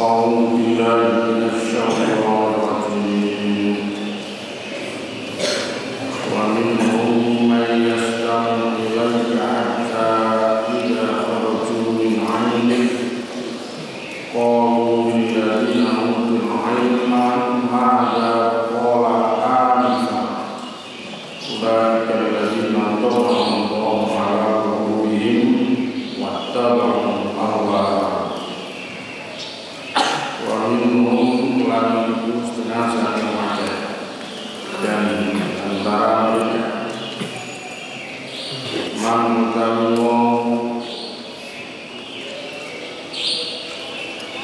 أعوذ بالله من الشيطان الرجيم ومنهم من يستمع إليك حتى إذا خرجوا من عندك قالوا للذين أوتوا العلم ماذا قال آنفا أولئك الذين طبع الله على قلوبهم واتبعوا أهواءهم ومنهم lan itu setengah satu macam dan antara mereka man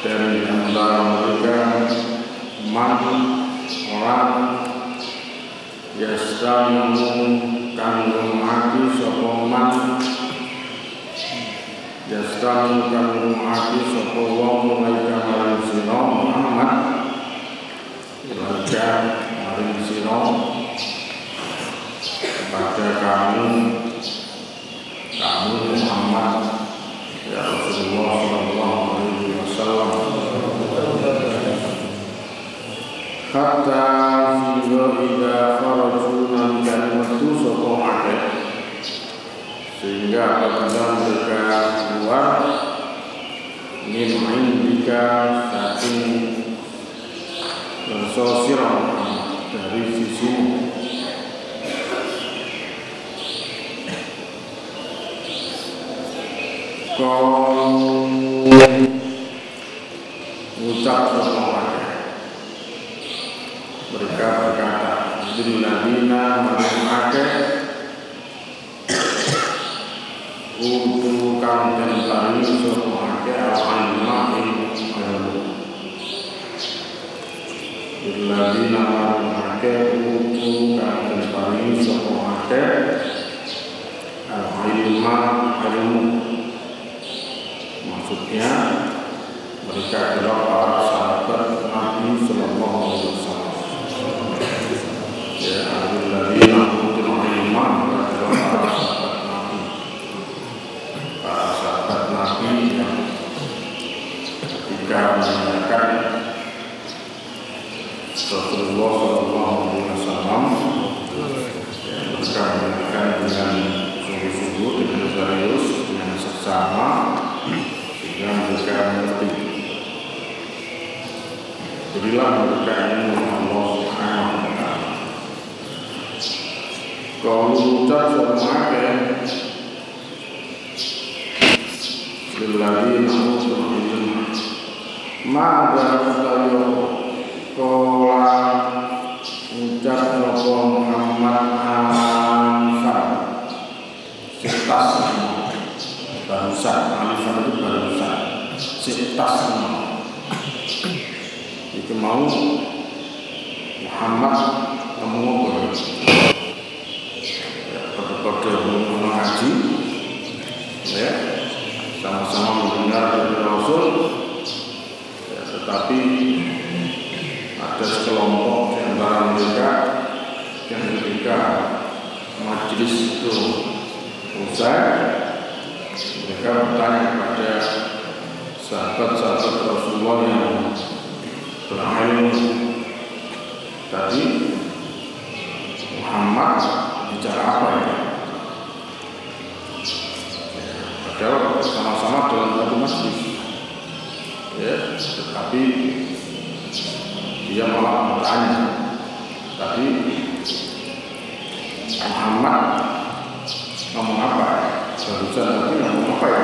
dan antara mereka man orang yastamu kanggo mati sapa man yastamu kanggo mati sapa wong mulai kamaring sira Muhammad ilaika maring sira kepada kamu Muhammad ya Rasulullah sallallahu alaihi wasallam hatta idza kharaju min kalimatu sapa akeh sehingga apabila mereka keluar min indika saking sosial dari sisimu kau ucap semuanya mereka berkata Bismillahirrahmanirrahim maring untuk kang dan paring semuanya al-ilma Bismillahirrahmanirrahim untuk kang dan paring semuanya al-ilma ilmu. Maksudnya mereka adalah para sahabat Nabi Sallallahu Alaihi Wasallam. Ya, alladzina utul ilma adalah para sahabat Nabi. Para sahabat Nabi yang ketika menanyakan Rasulullah Sallallahu Alaihi Wasallam, mereka menanyakan dengan sungguh-sungguh, dengan serius, dengan seksama. Yang mereka mengerti. Berilah mereka ilmu Allah Subhanahu wa taala. Kalau ucap semuanya lilladzina utul ilma ma'adha tayo kola ucap sapa Muhammad anfar setas barusan anfar itu barusan setas itu mau Muhammad ngomong pada mengaji ya sama-sama mendengar dari Rasul ya, tetapi ada sekelompok di antara mereka yang ketika majelis itu usai mereka bertanya kepada sahabat-sahabat Rasulullah yang berilmu tadi Muhammad bicara apa ya? Padahal sama-sama dalam satu masjid ya, tetapi dia malah bertanya tadi Muhammad ngomong apa ya? Barusan tadi ngomong apa ya?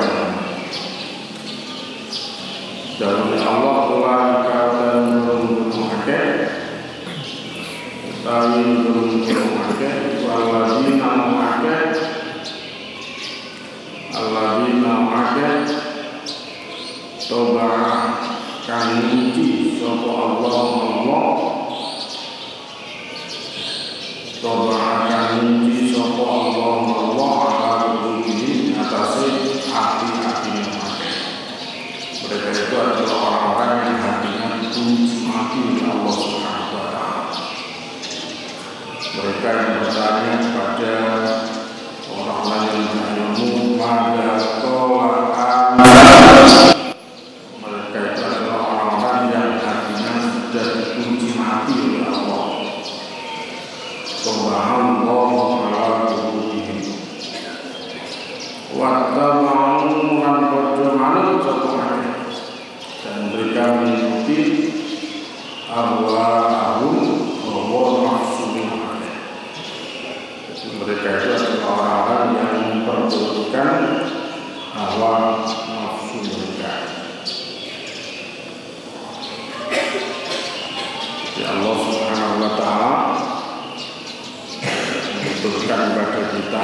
Dalam Allah telah dikatakan belum memakai tapi belum memakai alladzina memakai toba kan uji sapa Allah toba kan uji sapa Allah akan uji atase hati-hati mereka itu adalah orang-orang yang hatinya itu mati Allah Subhanahu wa taala. Mereka yang bertanya kepada mereka itu adalah orang-orang yang memperturutkan hawa nafsu mereka. Ya Allah Subhanahu wa ta'ala menuturkan kepada kita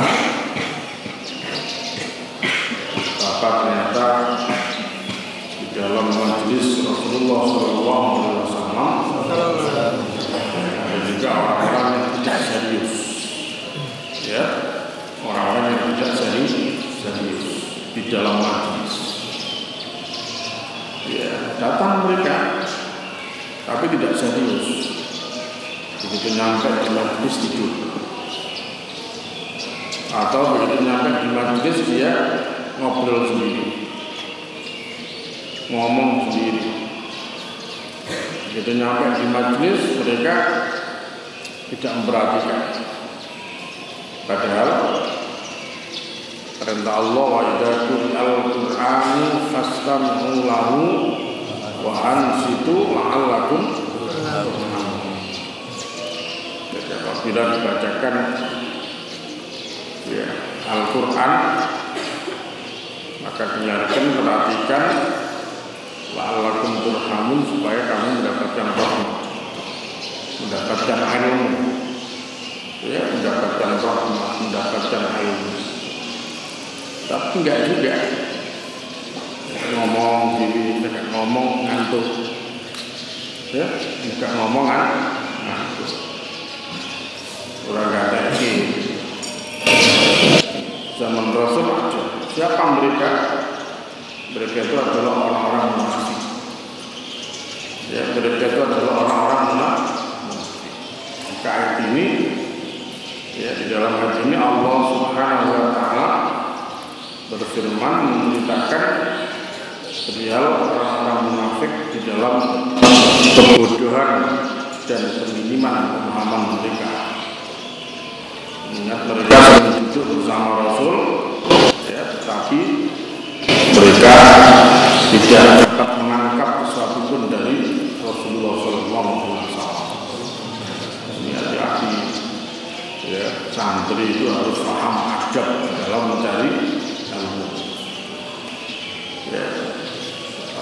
bahwa ternyata di dalam majelis Rasulullah SAW ada juga orang-orang yang tidak serius, ya, orang-orang yang tidak serius di dalam majelis. Ya, datang mereka tapi tidak serius. Begitu nyampe di majelis tidur, atau begitu nyampe di majelis dia ngobrol sendiri, ngomong sendiri. Begitu nyampe di majelis mereka tidak memperhatikan. Padahal perintah Allah, wa idza quri'al Qur'anu fastami'u lahu wa ansitu la'allakum turhamun. Jadi apabila dibacakan ya, Al-Quran, maka dengarkan, perhatikan, la'allakum turhamun, supaya kamu mendapatkan rahmat, mendapatkan ilmu, ya, mendapatkan rahmat, mendapatkan ilmu. Tapi enggak juga ngomong diri, enggak ngomong ngantuk, ya, enggak ngomong ngantuk. Orang kata ini zaman Rasul aja. Siapa mereka? Mereka itu adalah orang-orang munafik. Ya, mereka itu adalah orang-orang munafik. Maka ayat ini, ya, di dalam ayat ini Allah Subhanahu wa ta'ala berfirman menceritakan perihal orang-orang munafik di dalam kebodohan dan peminiman pemahaman mereka. Ingat mereka duduk bersama Rasul, ya, tetapi mereka tidak dapat menangkap sesuatu pun dari Rasulullah SAW. Ini hati-hati, ya, santri itu harus paham adab dalam mencari ilmu. Ya,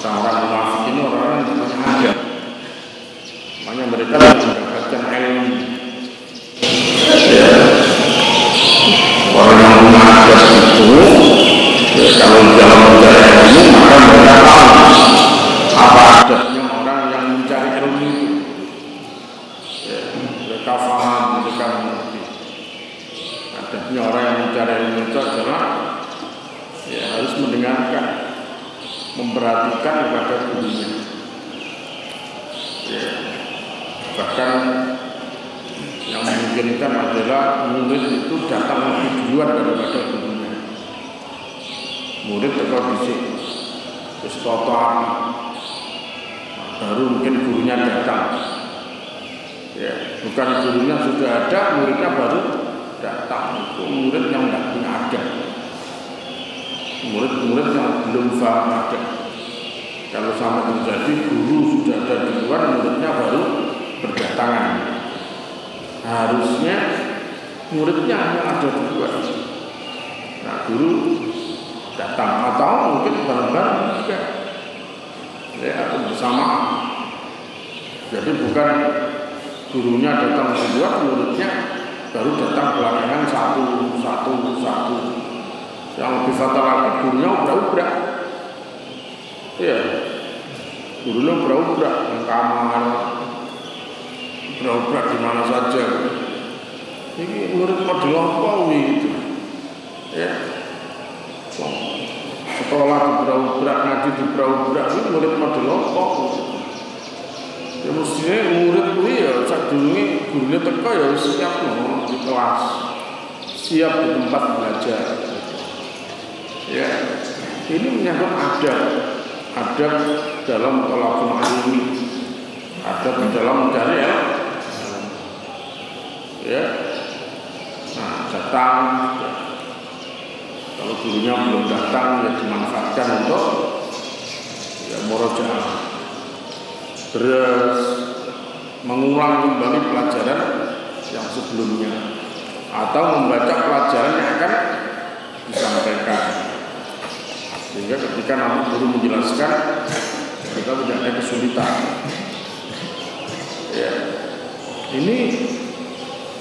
orang-orang munafik ini orang-orang yang punya adab, makanya mereka mendapatkan ilmu. Ya, orang yang punya adab itu, ya, kalau dalam mencari ilmu maka mereka tahu apa adabnya orang yang mencari ilmu itu. Ya, mereka paham, mereka mengerti. Adabnya orang yang mencari ilmu itu adalah, ya, harus mendengarkan, memperhatikan kepada gurunya. Ya, bahkan yang memungkinkan adalah murid itu datang lebih duluan daripada gurunya. Murid tetap disik, terus total, baru mungkin gurunya datang. Ya, bukan gurunya sudah ada, muridnya baru datang. Itu murid yang tidak punya adab, murid-murid yang belum paham adab. Kalau sampai terjadi guru sudah ada duluan, muridnya baru berdatangan. Harusnya muridnya hanya ada duluan, nah guru datang, atau mungkin bareng-bareng juga, ya, atau bersama. Jadi bukan gurunya datang duluan, muridnya baru datang belakangan satu. Yang lebih fatal lagi, gurunya ubrak-ubrak. Ya, gurunya ubrak-ubrak di kamar, ubrak-ubrak di mana saja. Ini murid mau dilampaui itu. Ya, sekolah ubrak-ubrak, ngaji ubrak-ubrak, ini murid mau dilampaui. Ya mestinya murid itu ya saat dulu ini gurunya teka ya siap di kelas, siap di tempat belajar. Ya, ini menyangkut adab dalam tolakul ilmi, adab dalam mencari ilmu. Ya, nah datang, kalau gurunya belum datang ya dimanfaatkan untuk ya murojaah, terus mengulang kembali pelajaran yang sebelumnya. atau membaca pelajaran yang akan disampaikan, sehingga ketika nanti guru menjelaskan kita tidak ada kesulitan. Ya, ini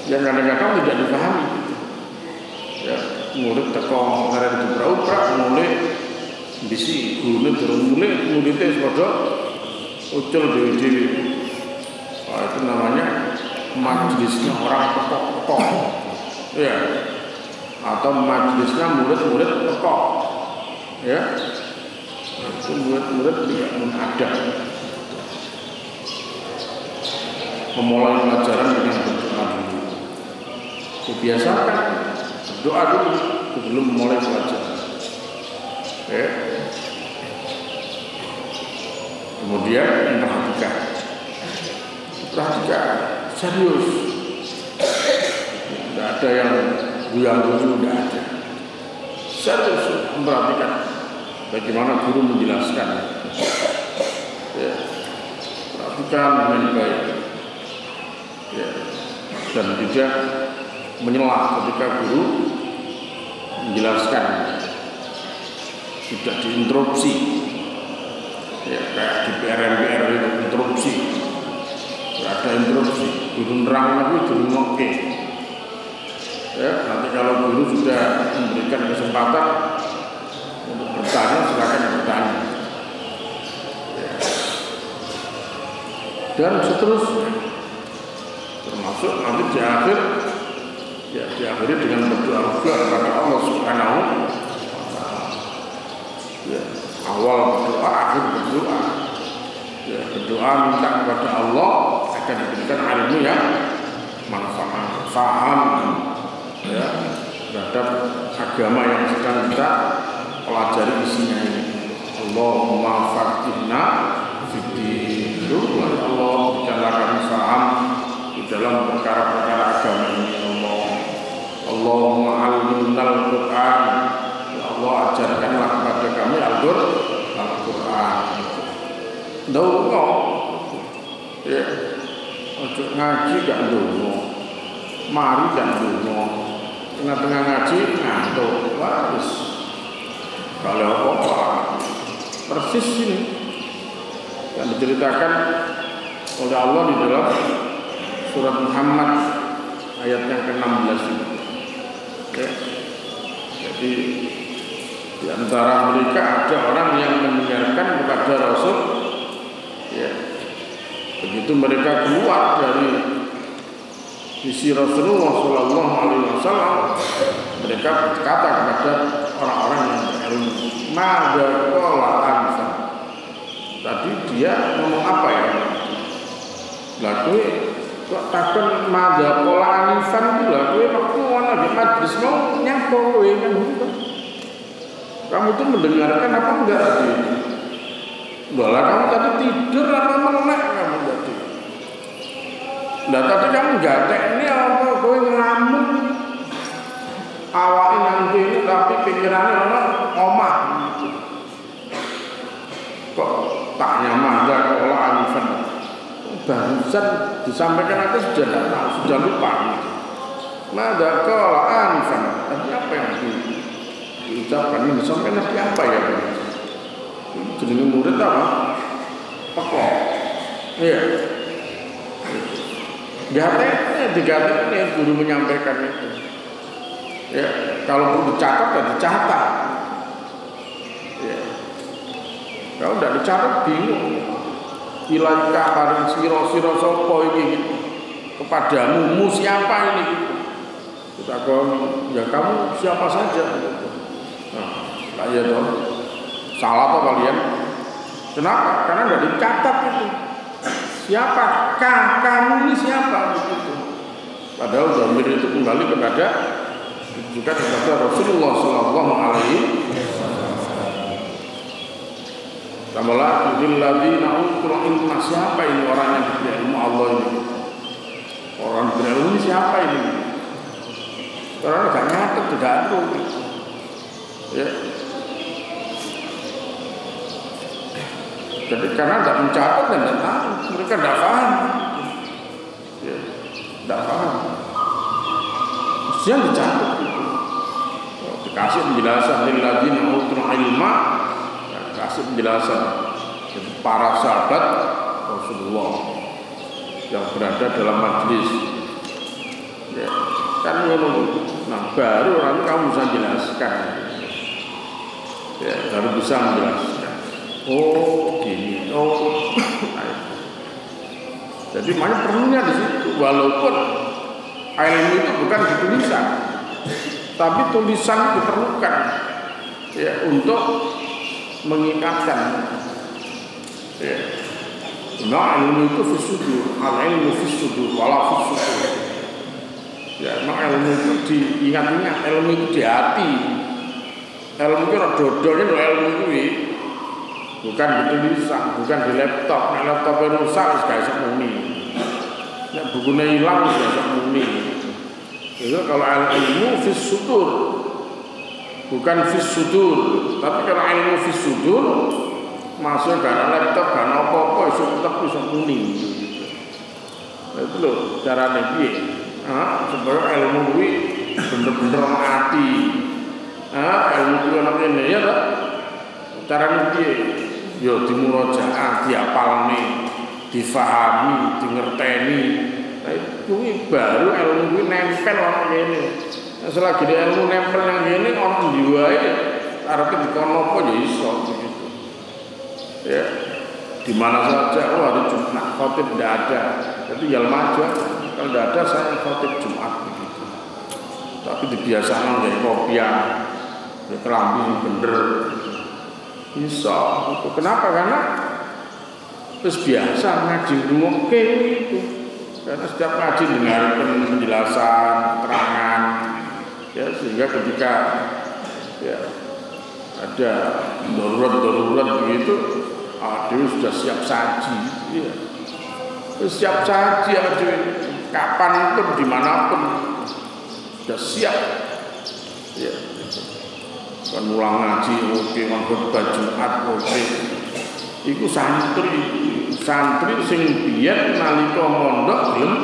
yang kadang-kadang tidak dipahami. Ya, murid teko ngarep diubrak mulai bisi gurune durung mulai muridnya padha ucul dhewe-dhewe. Itu namanya majelisnya orang pekok-pekok. Ya. Atau majelisnya murid-murid pekok. Ya. Itu murid-murid tidak menghadap. Memulai pelajaran dengan berdoa dulu. Biasakan berdoa dulu sebelum memulai pelajaran. Ya. Kemudian perhatikan serius, tidak ada yang guyang-guyu, tidak ada. Serius memperhatikan bagaimana guru menjelaskan. Ya. Perhatikan dengan baik. Ya. Dan tidak menyelah ketika guru menjelaskan, tidak diinterupsi. Ya, kayak di PRMPR itu interupsi. Ada interupsi, guru nerang lagi dirungokke. Ya, nanti kalau guru sudah memberikan kesempatan untuk bertanya, silakan bertanya. Ya. Dan seterusnya, termasuk nanti di akhir, ya diakhiri dengan berdoa kepada Allah Subhanahu wa Ta'ala. Ya, awal berdoa, akhir berdoa. Ya, berdoa minta kepada Allah akan diberikan ilmu yang manfaat, faham ya terhadap agama yang sedang kita pelajari isinya ini. Allahumma faqihna fiddin. Allah berikanlah kami faham di dalam perkara-perkara agama ini. Allahumma alimnal Qur'an. Ya Allah, ajarkanlah kepada kami Al-Qur'an. Ndonga ya, ojo ngaji gak ndonga, mari gak ndonga, tengah-tengah ngaji ngantuk, wis kalau apa persis ini yang diceritakan oleh Allah di dalam surat Muhammad ayat yang ke-16 ini. Ya. Jadi di antara mereka ada orang yang mendengarkan kepada Rasul. Ya, begitu mereka keluar dari sisi Rasulullah Sallallahu Alaihi Wasallam, mereka berkata kepada orang-orang yang berilmu, "Mada qala anta." Tadi dia ngomong apa ya? Lalu kok takkan mada qala anifan itu lah. Kowe waktu ana di majlis mau nyapa kowe kan gitu. Kamu tuh mendengarkan apa enggak tadi? Lah kamu tadi tidur apa melek kamu tadi? Nah tadi kamu gatek ini apa? Kowe ngelamun awake nang kene tapi pikirannya ono omah. Kok tak nyaman dah kalau anifan. Barusan disampaikan atas sudah tidak tahu, sudah lupa. Mada kalau anifan. Tadi apa yang diucapkan ini disampaikan tadi apa ya? Jadi murid apa? Pekok. Iya. Digateknya guru menyampaikan itu. Ya, kalau perlu dicatat ya dicatat. Ya. Kalau tidak dicatat bingung. Ilaika paring siro sapa iki kepadamu siapa ini? Kita ya kamu siapa saja. Nah, ya dong. Salah apa kalian? Kenapa? Karena tidak dicatat itu. Siapakah kamu ini siapa? Begitu. Padahal dhamir itu kembali kepada juga kepada Rasulullah Sallallahu Alaihi Wasallam. Tambahlah lilladzina utul ilma, siapa ini orang yang diberi ilmu Allah ini? Orang diberi ilmu ini siapa ini? Orang nggak nyatet, tidak ada. Ya. Jadi karena tidak mencatat dan tidak tahu, mereka tidak paham, ya, tidak paham. Yang dicatat itu. Dikasih penjelasan lilladzina utul ilma, kasih penjelasan jadi para sahabat Rasulullah yang berada dalam majelis. Ya, kan nah baru nanti kamu bisa jelaskan. Ya, baru bisa menjelaskan. Oh, gini. Oh. Jadi makanya perlunya di situ, walaupun ilmu itu bukan di tulisan, tapi tulisan diperlukan ya untuk mengikatkan. Ya. Nah, ilmu itu fisudur, al ilmu fisudur, wala fisudur. Ya, nah ilmu itu diingat-ingat, ilmu itu di hati. Ilmu itu dodolnya ilmu itu bukan di tulisan, bukan di laptop. Nah, laptopnya rusak, gak bisa muni. Nah, bukunya hilang, gak bisa muni. Itu kalau ilmu fisudur, bukan fisudur. Tapi kalau ilmu fisudur, masuk karena laptop, karena apa-apa, itu tetap bisa muni. Itu loh caranya dia. Sebenarnya ilmu ini bener-bener mati. Ilmu itu anak ini ya tak? Caranya dia, yo dimurojaah, diapalne, difahami, dingerteni. Nah, itu baru ilmu ini nempel orang ini. Nah, selagi dia ilmu nempel yang ini orang diwai, artinya dikono apa ya iso begitu. Ya, di mana saja, hari Jumat khotib tidak ada, jadi ya maju. Kalau tidak ada saya khotib Jumat begitu. Tapi dibiasakan dari kopiah, dari kelambi bener. Bisa. Kenapa? Karena terus biasa ngaji rumoke itu. Karena setiap ngaji dengarkan penjelasan, keterangan, ya sehingga ketika ya ada darurat begitu, dia sudah siap saji. Ya. Siap saji aja. Kapanpun, dimanapun sudah siap. Ya. Kan ulang ngaji, oke, khotbah Jumat, oke. Iku santri sing biyen nalika mondok gelem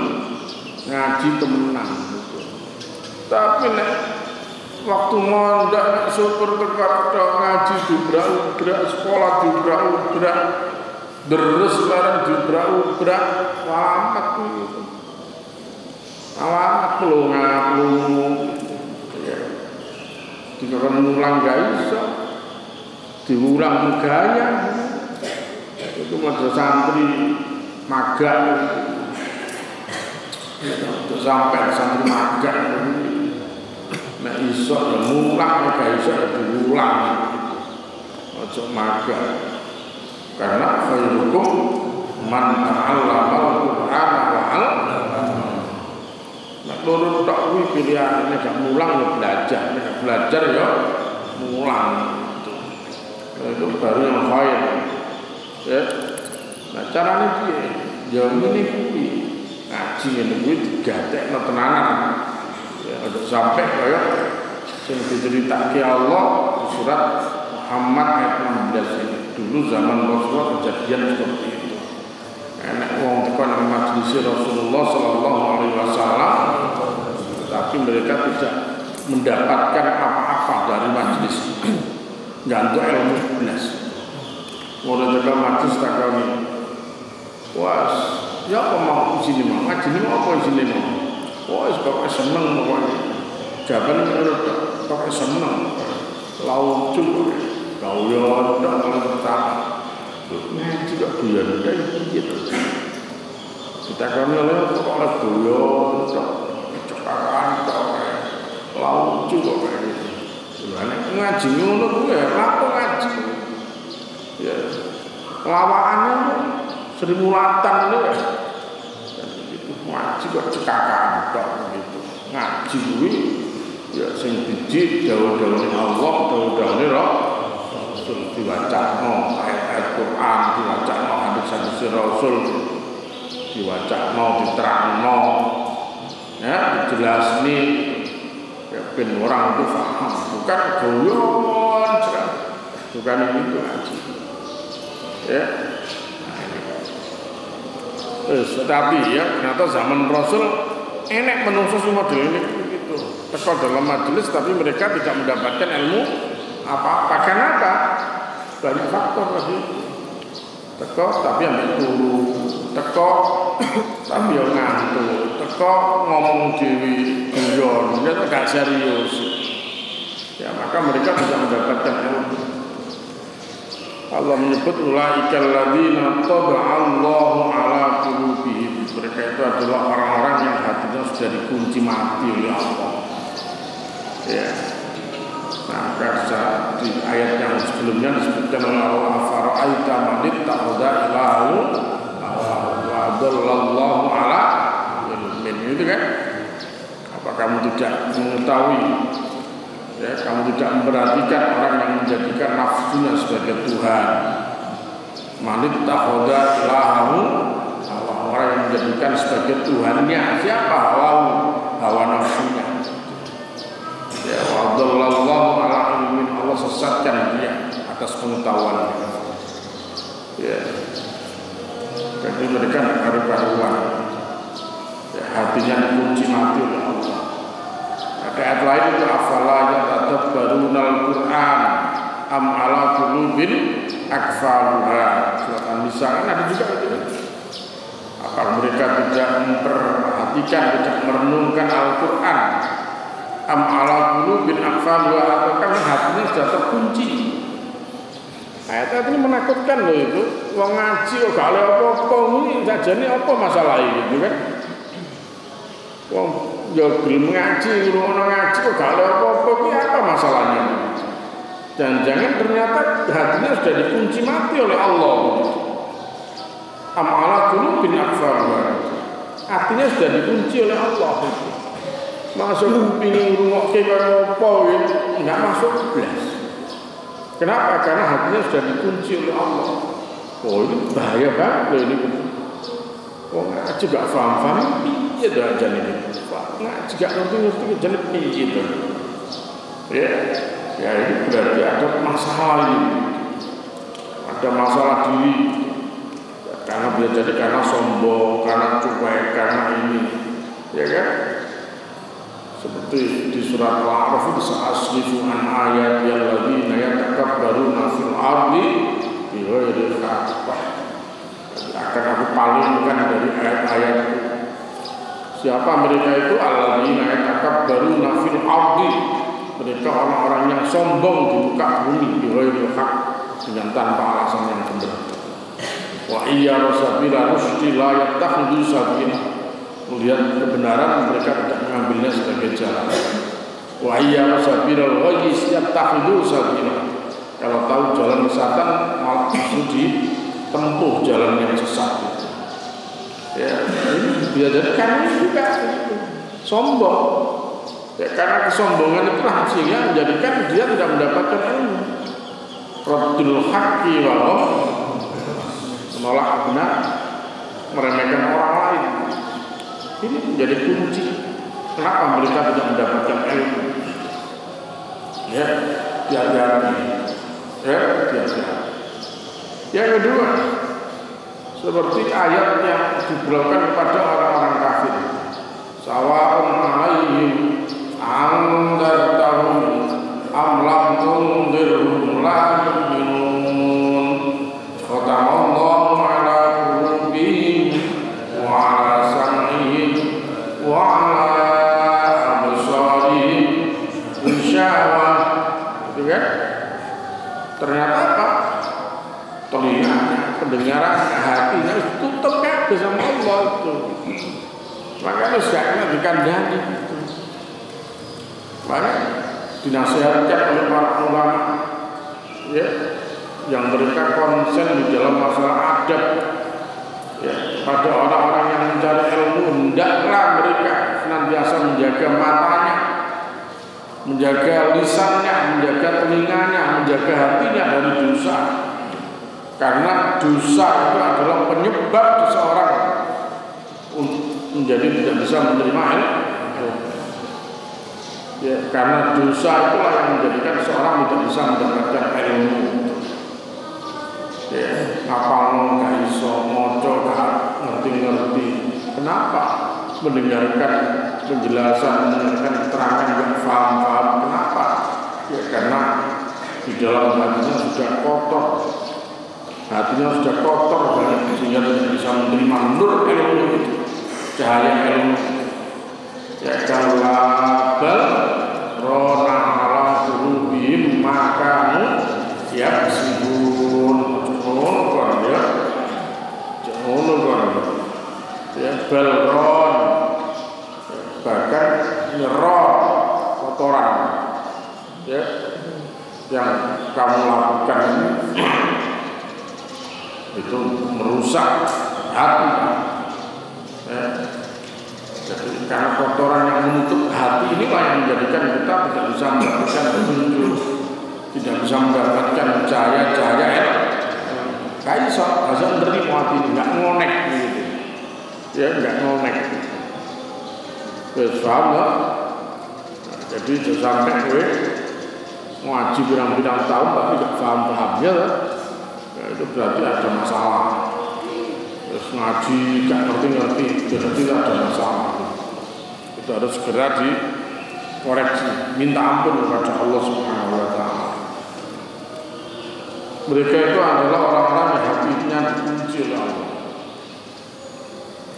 ngaji temenan. Tapi nek waktu mondok nek syukur tekak ngaji jubrak-ubrak, sekolah jubrak-ubrak, deres bareng jubrak-ubrak, alamat itu. Alamat pelunga-pelungu. Jika kan ngulang gak iso, diulang gaya. Itu ada santri magang, sampai santri magang. Nah iso ya ngulang, gak iso ya diulang. Ojo magang. Karena khairukum man ta'allama al-Qur'an wa 'allama. Nah, loro tok kuwi pilihan nek gak mulang ya belajar, nek belajar ya mulang. Itu baru yang khair. Ya. Nah, carane piye? Ya ngene kuwi. Ngaji ngene kuwi digatekno tenanan. Ya, aja sampai kaya sing diceritake Allah di surat Muhammad ayat 16 ini. Dulu zaman Rasulullah kejadian seperti itu. Enak wong tekan nang majelis Rasulullah sallallahu alaihi wasallam, tapi mereka tidak mendapatkan apa-apa dari majelis. Gantung ilmu belas. Mulai dari majelis takoni. Wah, ya apa mau sini mau ngaji ini mau apa sini mau? Wah, sebab seneng pokoknya. Jawaban menurut pakai seneng. Laut juga. Kau yo ndak kalau pertama. Ngaji kok guyon gitu. Kita kan oleh oleh guyon tok cekakan tok laut juga kayak gitu. Sebenarnya ngaji ngono kuwi apa ngaji? Ya. Lawakannya Sri Mulatan itu ya. Gitu. Ngaji kok cekakan tok gitu. Ngaji kuwi ya sing biji dawuh-dawuhe Allah, dawuh-dawuhe Rasul diwacakno ayat-ayat Quran, diwacakno hadis-hadis Rasul, diwacakno, diterangno, ya dijelasni, ya ben orang itu paham, bukan guyon, bukan itu ngaji, ya. Tetapi ya ternyata zaman Rasul enek menungso model ini begitu. itu. Teko dalam majelis tapi mereka tidak mendapatkan ilmu apa-apa. Kenapa? Banyak faktor tadi. Teko tapi ambil turu, teko tapi yang ngantuk, teko ngomong dewi guyon, dia gak serius. Ya maka mereka tidak mendapatkan ilmu. Allah menyebut ulaikal ladzina taba'allahu ala qulubihim. Mereka itu adalah orang-orang yang hatinya sudah dikunci mati oleh Allah. Ya. Nah, karena di ayat yang sebelumnya disebutkan oleh Allah, afara'aita man ittakhadha ilahahu wa adallallahu ala ilmin, itu kan? Apa kamu tidak mengetahui? Ya, kamu tidak memperhatikan orang yang menjadikan nafsunya sebagai Tuhan. Man ittakhadha ilahahu, orang yang menjadikan sebagai Tuhannya siapa? Hawa nafsunya. Ya, wadallallahu ala ilmin, Allah sesatkan dia atas pengetahuan. Ya, jadi mereka tidak karu-karuan. Ya, hatinya dikunci mati oleh Allah. Ada ayat lain itu afala yatadabbarunal Qur'an am ala qulubin akfaluha. Surat An-Nisa kan ada juga itu. Apa mereka tidak memperhatikan, tidak merenungkan Al-Qur'an? Am ala qulubin akfaluha, atau kan hatinya sudah terkunci. Ayat ini menakutkan loh itu. Wong ngaji kok gak oleh apa-apa, ini sajane apa masalah ini gitu kan? Wong ya gelem ngaji, ngono ngaji kok gak oleh apa-apa, ini apa masalahnya? Jangan-jangan ternyata hatinya sudah dikunci mati oleh Allah. Am ala qulubin akfaluha, hatinya sudah dikunci oleh Allah itu. Masuk pingin ngrungokke kaya apa iki enggak masuk blas. Kenapa? Karena hatinya sudah dikunci oleh Allah. Oh, ini bahaya banget ini. Oh, ngaji gak paham-paham piye dah jane iki. Ngaji gak ngerti-ngerti jane piye to. Ya ini berarti ada masalah ini. Ada masalah diri. Karena bisa jadi karena sombong, karena cuek, karena ini. Ya kan? Seperti di surat Al-A'raf itu sa'asrifu an ayat yang lagi yatakabbaruna fil ardi bighairi haqq. Akan aku palingkan dari ayat-ayat itu. Siapa mereka itu? Alladzina yatakabbaruna fil ardi. Mereka orang-orang yang sombong di muka bumi bighairi haqq, dengan tanpa alasan yang benar. Wa iyya rasabila rusdi la yattakhidhu sabila. Melihat kebenaran mereka tidak mengambilnya sebagai jalan. Wa iyya sabilal ghayyi yattakhidhu sabila. Kalau tahu jalan kesesatan malah justru ditempuh jalan yang sesat itu. Ya, ini biarkan juga sombong. Ya, karena kesombongan itu sehingga menjadikan dia tidak mendapatkan ilmu. Raddul haqqi wa menolak benar, meremehkan orang lain. Ini menjadi kunci kenapa mereka tidak mendapatkan ilmu. Ya, hati-hati. Ya, hati-hati. Yang kedua, seperti ayat yang diberlakukan kepada orang-orang kafir. Sawa'un 'alaihim anzartahum am lam tunzirhum la yu'minun. Khatamallahu 'ala qulubihim wa 'ala sam'ihim wa 'ala absarihim ghisyawah. Itu kan? Ternyata apa? Telinganya, pendengaran, hatinya tutup kabeh sama Allah itu. Makanya sekarang dikandani itu. Makanya dinasihatkan oleh para ulama, ya, yang mereka konsen di dalam masalah adab, ya, pada orang-orang yang mencari ilmu, hendaklah mereka senantiasa menjaga matanya, menjaga lisannya, menjaga telinganya, menjaga hatinya dari dosa. Karena dosa itu adalah penyebab seseorang menjadi tidak bisa menerima ilmu. Ya, karena dosa itulah yang menjadikan seseorang tidak bisa mendapatkan ilmu. Ya, ngapalno gak iso, maca gak ngerti-ngerti. Kenapa? Mendengarkan penjelasan, mendengarkan keterangan yang paham-paham. Kenapa? Ya karena di dalam hatinya sudah kotor. Hatinya sudah kotor sehingga tidak bisa menerima nur ilmu itu, cahaya ilmu. Ya kalabal rona ala qulubihim maka ya sibun ngono ya. Ngono ya balron bahkan nyerot kotoran ya yang kamu lakukan ini itu merusak hati ya. Jadi karena kotoran yang menutup hati inilah yang menjadikan kita tidak bisa mendapatkan petunjuk, tidak bisa mendapatkan cahaya-cahaya kayak asal menerima hati ini, nggak ngonek gitu ya, nggak ngonek. Paham ya? Jadi sampai gue ngaji berang-berang tahun tapi tidak paham-pahamnya ya, itu berarti ada masalah. Terus ngaji gak ngerti-ngerti berarti ada masalah. Itu harus segera dikoreksi, minta ampun kepada Allah Subhanahu wa taala. Mereka itu adalah orang-orang yang hatinya dikunci oleh Allah.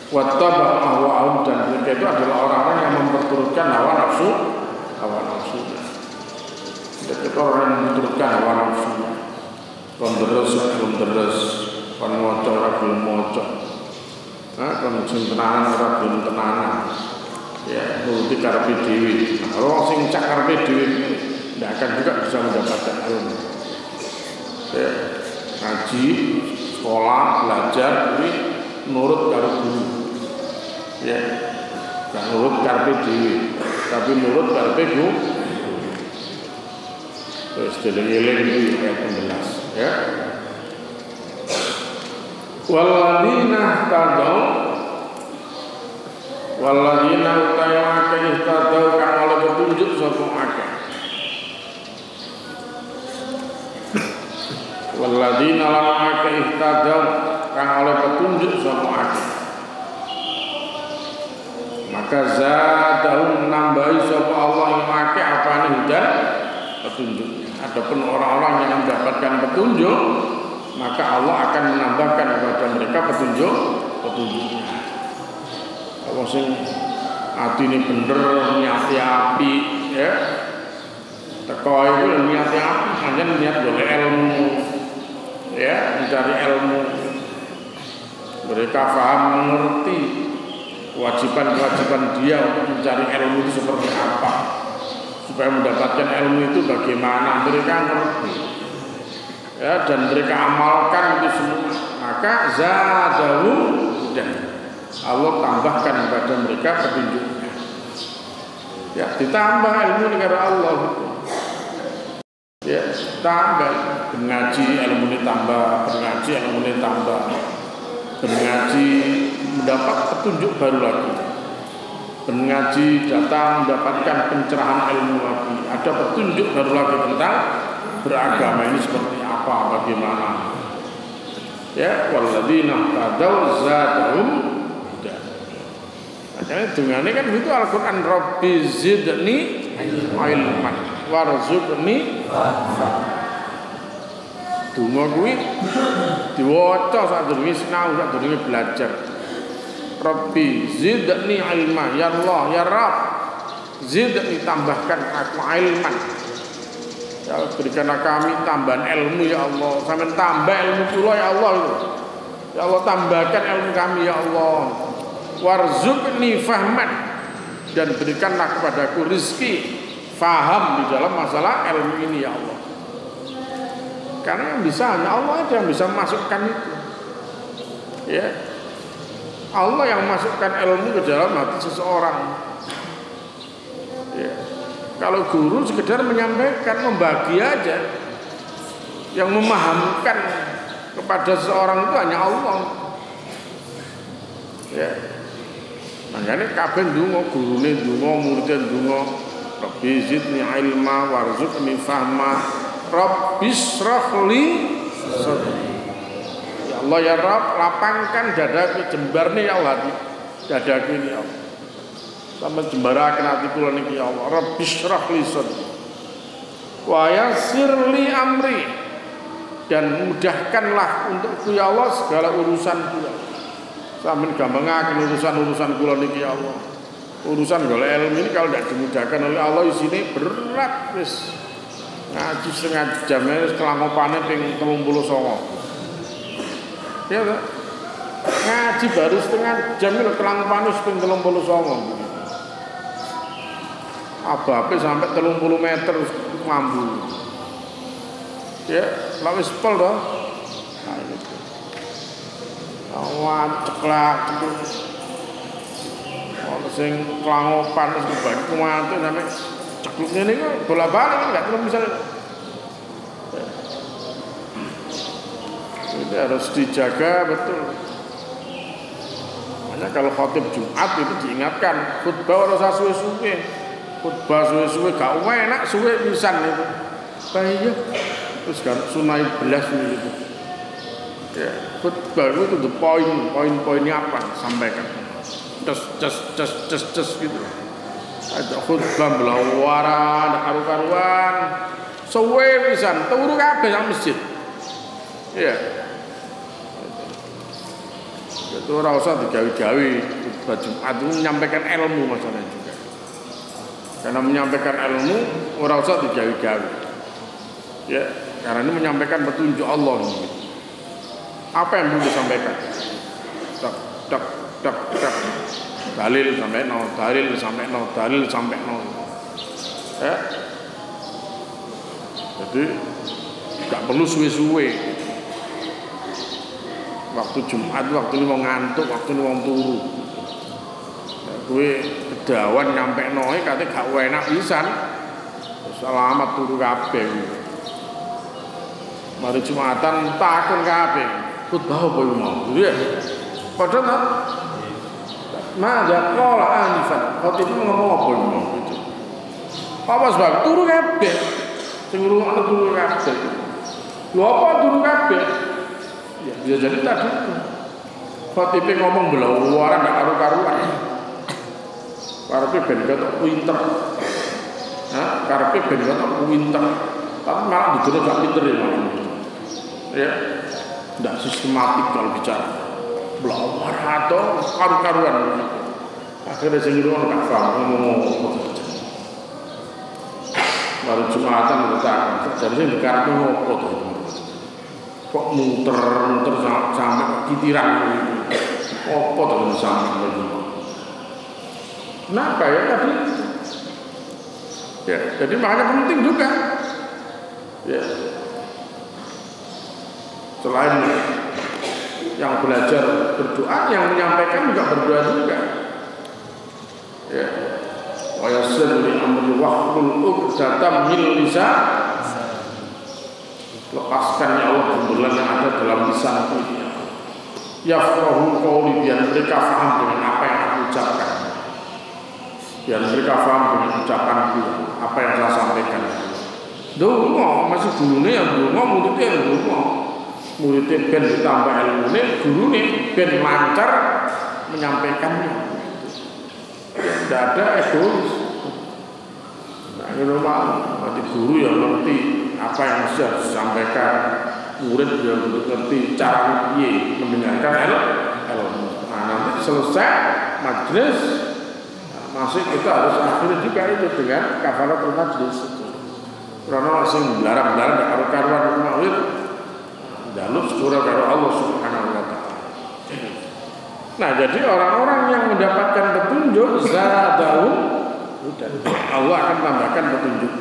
Wattaba'u ahwa'ahum, dan mereka itu adalah orang-orang yang memperturutkan hawa nafsu. Mereka itu orang yang memperturutkan hawa nafsu. Kon deres, kon moco ora gelem moco. Kon sing tenanan ora gelem tenanan. Ya, nuruti karepe dhewe. Kalau sing cak karepe dhewe ndak akan juga bisa mendapatkan ilmu. Ya, ngaji, sekolah, belajar ini nurut karo guru. Ya, gak nurut karepe dhewe, tapi nurut karepe guru. Terus dieling-eling iki ayat 11 ya. Walladzina tadau kang oleh petunjuk sapa akeh. Walladzina lam akeh tadau kang oleh petunjuk sapa akeh. Maka zadahum nambahi sapa Allah yang akeh apane hidayah petunjuk. Adapun orang-orang yang mendapatkan petunjuk, maka Allah akan menambahkan kepada mereka petunjuknya. Kalau sing atine bener, niate api, ya, teko itu niate api, hanya niat golek ilmu, ya, mencari ilmu. Mereka paham, mengerti kewajiban-kewajiban dia untuk mencari ilmu itu seperti apa. Supaya mendapatkan ilmu itu bagaimana mereka ngerti ya, dan mereka amalkan itu semua, maka zadahu hudan, Allah tambahkan kepada mereka petunjuknya ya, ditambah ilmu negara Allah ya, tambah mengaji ilmu ditambah, mengaji ilmu ditambah, mengaji mendapat petunjuk baru lagi. Mengaji datang mendapatkan pencerahan ilmu lagi, ada petunjuk baru lagi tentang beragama ini seperti apa, bagaimana. Ya, walladzina tadau zadahum huda. Makanya dengannya kan itu Al-Qur'an, Rabbi zidni ilman warzuqni. Donga kuwi diwaca sadurunge sinau, sadurunge belajar. Rabbi zidni ilma, ya Allah, ya Rabb, zidni tambahkan aku ilman. Ya Allah, berikanlah kami tambahan ilmu ya Allah. Sampai tambah ilmu kula ya Allah itu. Ya Allah, tambahkan ilmu kami ya Allah. Warzuqni fahman, dan berikanlah kepadaku rezeki faham di dalam masalah ilmu ini ya Allah. Karena yang bisa hanya Allah aja yang bisa masukkan itu. Ya. Allah yang masukkan ilmu ke dalam hati seseorang. Ya. Kalau guru sekedar menyampaikan, membagi aja. Yang memahamkan kepada seseorang itu hanya Allah. Ya. Makanya kabeh ndonga, gurune ndonga, muridé ndonga, Rabbi zidni ilma warzuqni fahma, Rabbi shrahli sadri. Allah ya Rabb, lapangkan dadaku, jembarnya ya Allah dadaku ini ya Allah. sampeyan jembaraken ati kula niki ya Allah. Rabbi shrah li sadri wa yassir li amri, dan mudahkanlah untukku ya Allah segala urusan kula. Sampeyan gampangaken urusan kula niki ya Allah. Urusan golek ilmu ini kalau tidak dimudahkan oleh Allah isine berat wis. Ngaji setengah jam wis kelangopane ping 39. Ya ta? Ngaji baru setengah jam lho kelangopane ping 39. Abape sampai 30 meter mambu. Ya, lha wis pol to. Nah itu. Awan ceklak ono sing klangopan wis keban kuwate sampe cekluk ngene kok bola-balik enggak terus misalnya. Itu harus dijaga betul. Makanya kalau khotib Jumat itu diingatkan khutbah ora usah suwe-suwe. Khutbah suwe-suwe gak enak, suwe pisan itu. Kaya terus kan sunai belas gitu. Ya, khutbah itu the poin-poinnya apa sampaikan. Just gitu. Ada khutbah belawara, ada karu-karuan. Suwe pisan, turu kabeh nang masjid. Iya. Itu ora usah digawi-gawi khutbah Jumat itu menyampaikan ilmu masalahnya juga. Karena menyampaikan ilmu ora usah digawi-gawi. Ya, karena ini menyampaikan petunjuk Allah. Apa yang perlu disampaikan? Tak. Dalil sampai no. Ya. Jadi gak perlu suwe-suwe. Waktu Jumat, waktu ini mau ngantuk, waktu ini mau turu. Gue kedawan nyampe noe katanya gak enak pisan. Selamat turu kabeh. Mari Jumatan takon kabeh. Khutbah apa iki mau? Iya. Padahal tak. Mada qala anifan. Khotib ngomong apa iki mau? Apa sebab turu kabeh? Sing ngrungokno turu kabeh. Lho apa turu kabeh? Ya bisa jadi tadi. Khotib ngomong belawara ndak karu-karuan. Karepe ben ketok pinter. Hah? Karepe ben ketok pinter. Tapi malah dituduh gak pinter ya. Tidak sistematik kalau bicara. Belawar atau karu-karuan. Akhirnya saya ngomong gak paham ngomong. Baru Jumatan bertahan. Jadi saya berkarya ngopot. Kok muter sampai kitiran gitu. Ngopot sampai begitu. Kenapa ya tadi? Ya, jadi makanya penting juga. Ya. Selain yang belajar berdoa, yang menyampaikan juga berdoa juga. Ya. Wa yassir li amri wahlul 'uqdatam min lisan. Lepaskan ya Allah kebetulan yang ada dalam lisanku ini. Yafqahu qawli, biar mereka paham dengan apa yang aku ucapkan. Biar mereka paham dengan ucapanku, apa yang saya sampaikan. Dongo masih gurune yang dongo, muridnya yang dongo. Muridnya ben ditambah ilmune, gurune ben lancar menyampaikannya. Tidak ada egois. Nah, ini normal. Nanti guru yang ngerti apa yang harus disampaikan, murid yang ngerti cara mendengarkan ilmu. Nah, nanti selesai majelis, masih kita harus akhiri juga itu dengan kafaratul majlis. Karena sing belarang-belarang nek karo karuan mawit njaluk sepura karo Allah Subhanahu wa taala. Nah, jadi orang-orang yang mendapatkan petunjuk zadahum hudan. Allah akan tambahkan petunjuk.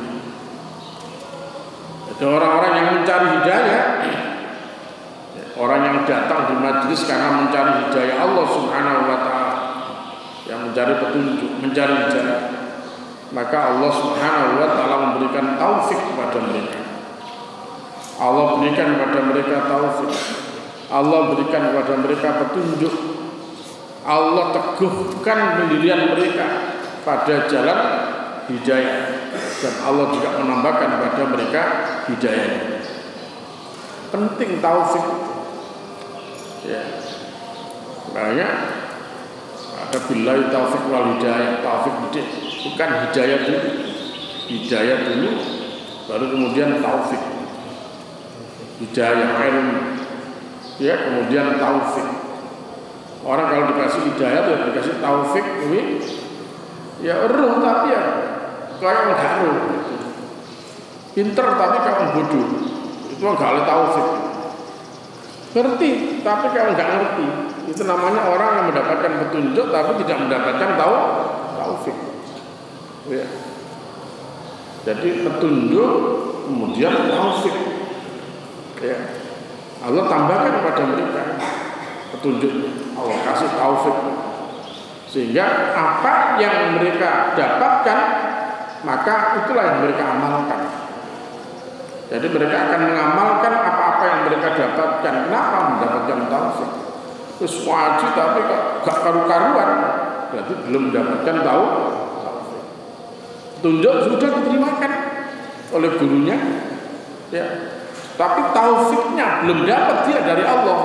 Jadi orang-orang yang mencari hidayah, orang yang datang di majelis karena mencari hidayah Allah Subhanahu wa taala, yang mencari petunjuk, mencari hidayah, maka Allah Subhanahu wa taala memberikan taufik kepada mereka. Allah berikan kepada mereka taufik. Allah berikan kepada mereka petunjuk. Allah teguhkan pendirian mereka pada jalan hidayah, dan Allah juga menambahkan kepada mereka hidayah. Penting taufik. Ya. Makanya ada billahi taufik wal hidayah. Taufik bukan hidayah dulu. Hidayah dulu baru kemudian taufik. Hidayah ilmu. Ya, kemudian taufik. Orang kalau dikasih hidayah tuh dikasih taufik, ini ya eruh tapi ya kayak enggak eruh. Pinter tapi kayak bodoh. Itu enggak ada taufik. Ngerti tapi kalau enggak ngerti. Itu namanya orang yang mendapatkan petunjuk tapi tidak mendapatkan taufik. Ya. Jadi petunjuk kemudian taufik. Ya. Allah tambahkan kepada mereka petunjuk. Allah kasih taufik. Sehingga apa yang mereka dapatkan maka itulah yang mereka amalkan. Jadi mereka akan mengamalkan apa-apa yang mereka dapatkan. Kenapa mendapatkan taufik? Terus wajib tapi gak karu-karuan, berarti belum mendapatkan taufik. Tunjuk sudah diterimakan oleh gurunya, ya. Tapi taufiknya belum dapat dia dari Allah.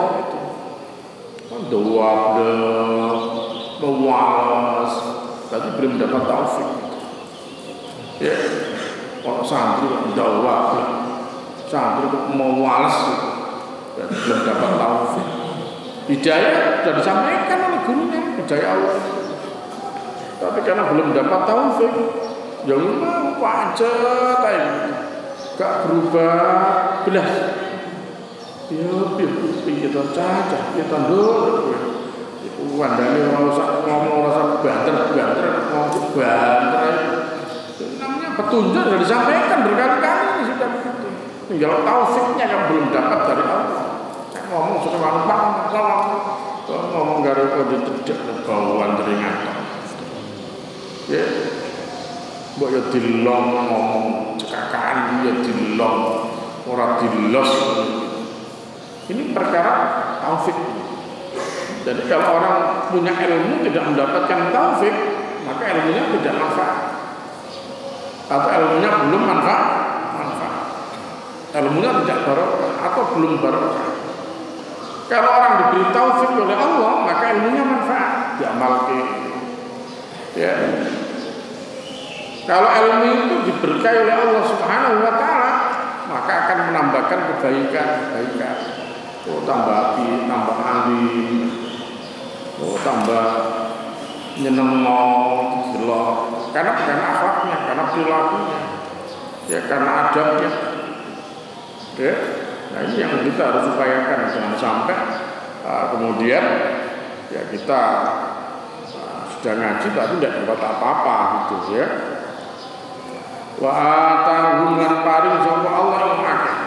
Doa mewalas, berarti belum dapat taufik. Ya, kalau santri doa, santri mewalas, berarti belum dapat taufik. Hidayah sudah disampaikan oleh gurunya, hidayah Allah. Tapi karena belum dapat taufik, ya memang wajah gak berubah belas. Ya, kita caca, kita dulu. Itu wandani ngomong rasa banter. Namanya petunjuk sudah disampaikan berkali-kali sudah begitu. Tinggal taufiknya yang belum dapat dari Allah. Ngomong sudah ngomong gara kode tidak bawaan teringat. Ya, mbok ya dilong ngomong cekakaan dia dilong ora dilos. Ini perkara taufik. Jadi kalau orang punya ilmu tidak mendapatkan taufik, maka ilmunya tidak manfaat. Atau ilmunya belum manfaat. Ilmunya tidak barokah atau belum barokah. Kalau orang diberi taufik oleh Allah, maka ilmunya manfaat, diamalkan. Ya. Kalau ilmu itu diberkahi oleh Allah Subhanahu wa taala, maka akan menambahkan kebaikan. Oh, tambah api, tambah alim. Oh, tambah nyenengno, delok. Karena akhlaknya, karena perilakunya. Ya, karena adabnya. Ya. Nah, ini yang kita harus upayakan, jangan sampai kemudian ya kita sudah ngaji tapi tidak dapat apa-apa gitu ya. Wa atahum lan paring sapa Allah ing akeh.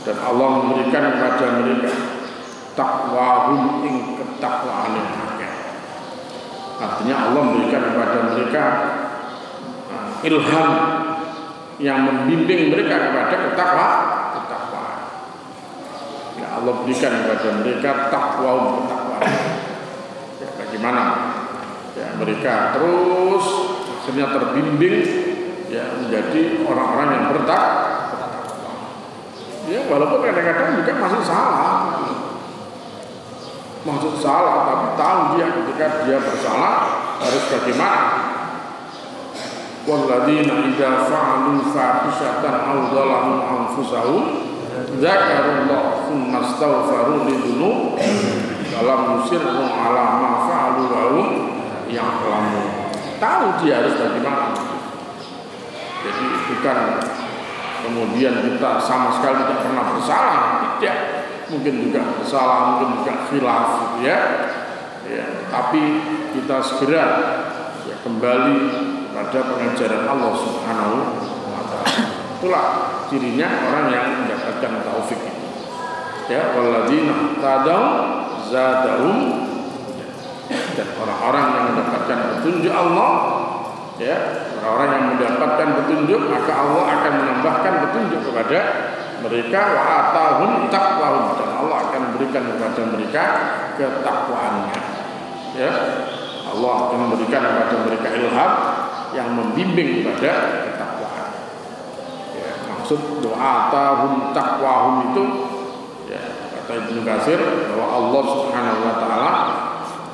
Dan Allah memberikan kepada mereka takwahum ing ketakwaane akeh. Artinya Allah memberikan kepada mereka ilham yang membimbing mereka kepada ketakwaan. Ya, Allah berikan kepada mereka takwahum ketakwaan. Ya, bagaimana? Ya, mereka terus akhirnya terbimbing ya menjadi orang-orang yang bertakwa. Ya, walaupun kadang-kadang juga masih salah, tapi tahu dia ketika dia bersalah harus bagaimana. Walladzina idza fa'alu fahishatan aw dzalamu anfusahum dzakarullaha tsumma astaghfaru lidzunubihim lam yusirru 'ala ma fa'alu wa hum ya'lamun. Tahu dia harus bagaimana. Jadi bukan kemudian kita sama sekali tidak pernah bersalah, tidak. Mungkin juga bersalah, mungkin juga khilaf ya. Tapi kita segera ya, kembali pada pengajaran Allah Subhanahu wa taala. Itulah cirinya orang yang mendapatkan taufik. Ya, walladzina tadaw zadahum, dan orang-orang yang mendapatkan petunjuk Allah, ya, orang-orang yang mendapatkan petunjuk maka Allah akan menambahkan petunjuk kepada mereka, wa atahum taqwahum, dan Allah akan memberikan kepada mereka ketakwaannya. Ya, Allah akan memberikan kepada mereka ilham yang membimbing kepada ketakwaan. Ya, maksud doa atahum taqwahum itu ya, Kata Ibnu Katsir bahwa Allah Subhanahu wa taala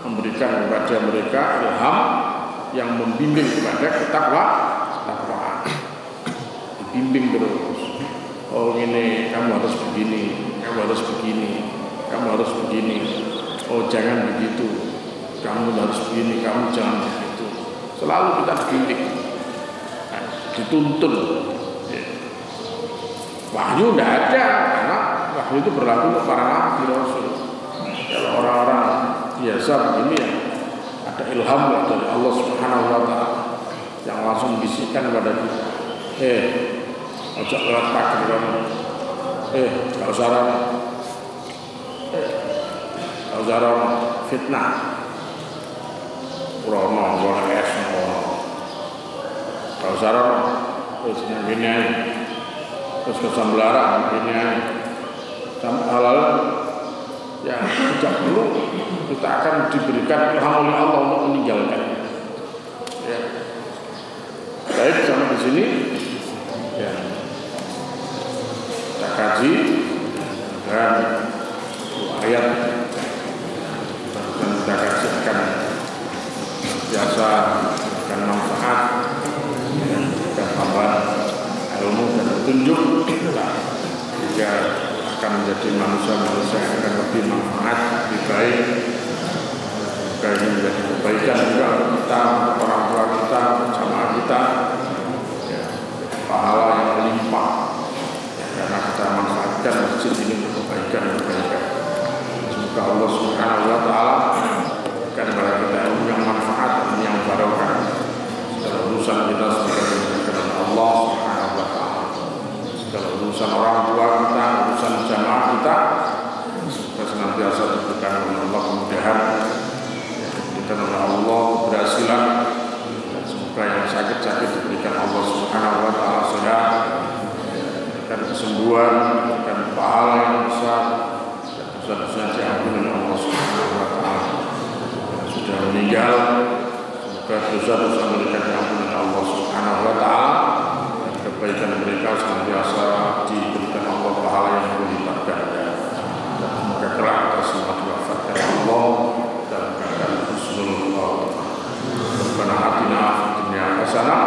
memberikan kepada mereka ilham yang membimbing kepada ketakwaan. Dibimbing terus. Oh ini kamu harus begini, kamu harus begini, kamu harus begini. Oh jangan begitu, kamu harus begini, kamu jangan begitu. Selalu kita dibimbing, dituntun. Wahyu tidak ada, karena wahyu itu berlaku untuk para nabi rasul. Kalau orang-orang biasa begini ya, ada ilham dari Allah Subhanahu wa taala yang langsung bisikan kepada kita. Ojo lewat pagar kamu. Gak usah fitnah. Rono, boleh semua. Gak usah terus gini aja. Terus kesambelara gini aja. Sampai halal ya tidak perlu kita akan diberikan ilham oleh Allah untuk meninggalkannya. Ya. Baik sampai di sini. Ya. Kita kaji dan ayat dan kita kaji akan biasa akan manfaat dan tambahan ilmu dan petunjuk juga akan menjadi manusia-manusia yang akan lebih manfaat, lebih baik. Juga ini menjadi kebaikan juga kita, orang tua kita, jamaah kita, ya, pahala yang melimpah ya, karena kita manfaatkan masjid ini untuk kebaikan. Semoga Allah Subhanahu wa taala akan kepada kita ilmu yang manfaat dan yang barokah. Segala urusan kita semoga diberikan Allah Subhanahu wa taala. Segala urusan orang tua kita, urusan jamaah kita, semoga senantiasa diberikan oleh Allah kemudahan, diberikan oleh Allah keberhasilan, dan semoga yang sakit-sakit diberikan Allah Subhanahu wa taala sehat, dan kesembuhan, dan pahala yang besar, dan dosa-dosa diampuni oleh Allah Subhanahu wa taala. Yang sudah meninggal, semoga dosa-dosa mereka diampuni oleh Allah Subhanahu wa taala. Kebaikan mereka senantiasa diberikan Allah pahala yang berlipat ganda. Dan semoga kelak kita semua diwafatkan Allah dalam keadaan husnul khatimah. Rabbana atina fid dunya hasanah